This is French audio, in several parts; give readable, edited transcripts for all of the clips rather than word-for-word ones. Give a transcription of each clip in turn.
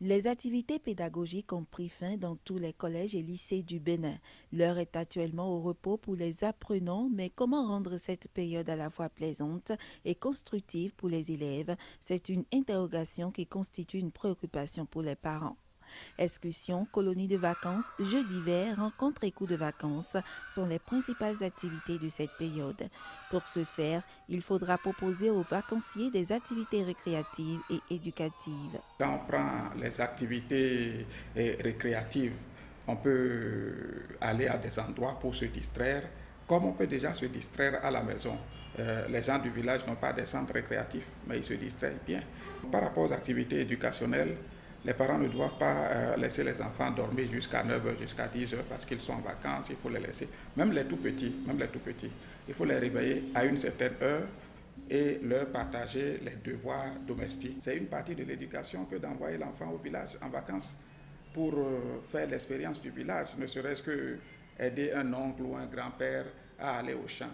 Les activités pédagogiques ont pris fin dans tous les collèges et lycées du Bénin. L'heure est actuellement au repos pour les apprenants, mais comment rendre cette période à la fois plaisante et constructive pour les élèves? C'est une interrogation qui constitue une préoccupation pour les parents. Excursions, colonies de vacances, jeux d'hiver, rencontres et cours de vacances sont les principales activités de cette période. Pour ce faire, il faudra proposer aux vacanciers des activités récréatives et éducatives. Quand on prend les activités récréatives, on peut aller à des endroits pour se distraire, comme on peut déjà se distraire à la maison. Les gens du village n'ont pas des centres récréatifs, mais ils se distraient bien. Par rapport aux activités éducationnelles, les parents ne doivent pas laisser les enfants dormir jusqu'à 9 heures, jusqu'à 10 heures parce qu'ils sont en vacances, il faut les laisser. Même les tout petits, il faut les réveiller à une certaine heure et leur partager les devoirs domestiques. C'est une partie de l'éducation que d'envoyer l'enfant au village en vacances pour faire l'expérience du village, ne serait-ce que aider un oncle ou un grand-père à aller au champ.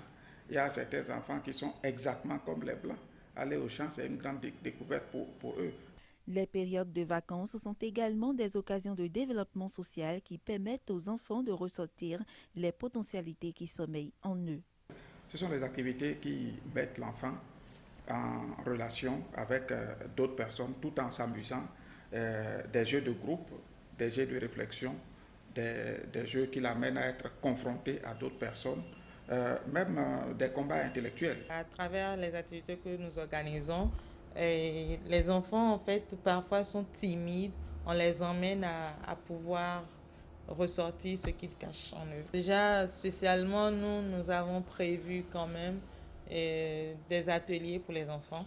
Il y a certains enfants qui sont exactement comme les Blancs. Aller au champ, c'est une grande découverte pour eux. Les périodes de vacances sont également des occasions de développement social qui permettent aux enfants de ressortir les potentialités qui sommeillent en eux. Ce sont les activités qui mettent l'enfant en relation avec d'autres personnes tout en s'amusant, des jeux de groupe, des jeux de réflexion, des jeux qui l'amènent à être confronté à d'autres personnes, même des combats intellectuels. À travers les activités que nous organisons, les enfants en fait parfois sont timides, on les emmène à pouvoir ressortir ce qu'ils cachent en eux. Déjà spécialement nous avons prévu quand même des ateliers pour les enfants,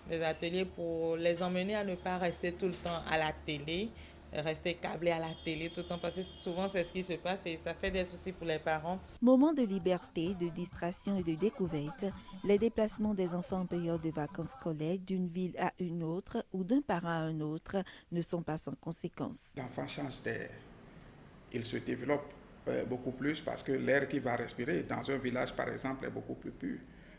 des ateliers pour les emmener à ne pas rester tout le temps à la télé, rester câblés à la télé tout le temps parce que souvent c'est ce qui se passe et ça fait des soucis pour les parents. Moments de liberté, de distraction et de découverte, les déplacements des enfants en période de vacances scolaires d'une ville à une autre ou d'un parent à un autre ne sont pas sans conséquences. L'enfant change d'air, il se développe beaucoup plus parce que l'air qu'il va respirer dans un village par exemple est beaucoup plus pur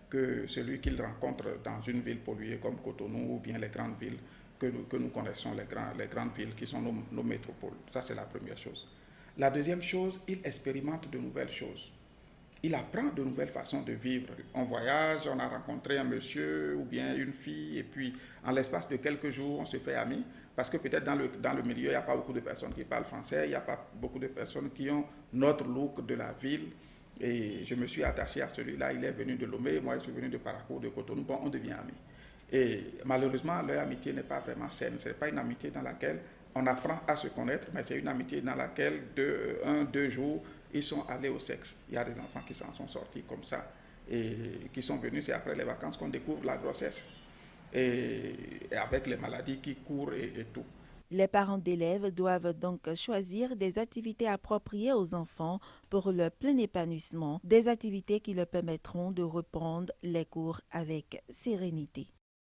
que celui qu'il rencontre dans une ville polluée comme Cotonou ou bien les grandes villes que nous connaissons, les grandes villes qui sont nos métropoles. Ça, c'est la première chose. La deuxième chose, il expérimente de nouvelles choses. Il apprend de nouvelles façons de vivre. On voyage, on a rencontré un monsieur ou bien une fille, et puis en l'espace de quelques jours, on se fait amis, parce que peut-être dans le milieu, il n'y a pas beaucoup de personnes qui parlent français, il n'y a pas beaucoup de personnes qui ont notre look de la ville. Et je me suis attaché à celui-là, il est venu de Lomé, moi je suis venu de Paracourt, de Cotonou, bon, on devient amis. Et malheureusement, leur amitié n'est pas vraiment saine. Ce n'est pas une amitié dans laquelle on apprend à se connaître, mais c'est une amitié dans laquelle, deux jours, ils sont allés au sexe. Il y a des enfants qui s'en sont sortis comme ça et qui sont venus, c'est après les vacances qu'on découvre la grossesse. Et avec les maladies qui courent et tout. Les parents d'élèves doivent donc choisir des activités appropriées aux enfants pour leur plein épanouissement, des activités qui leur permettront de reprendre les cours avec sérénité.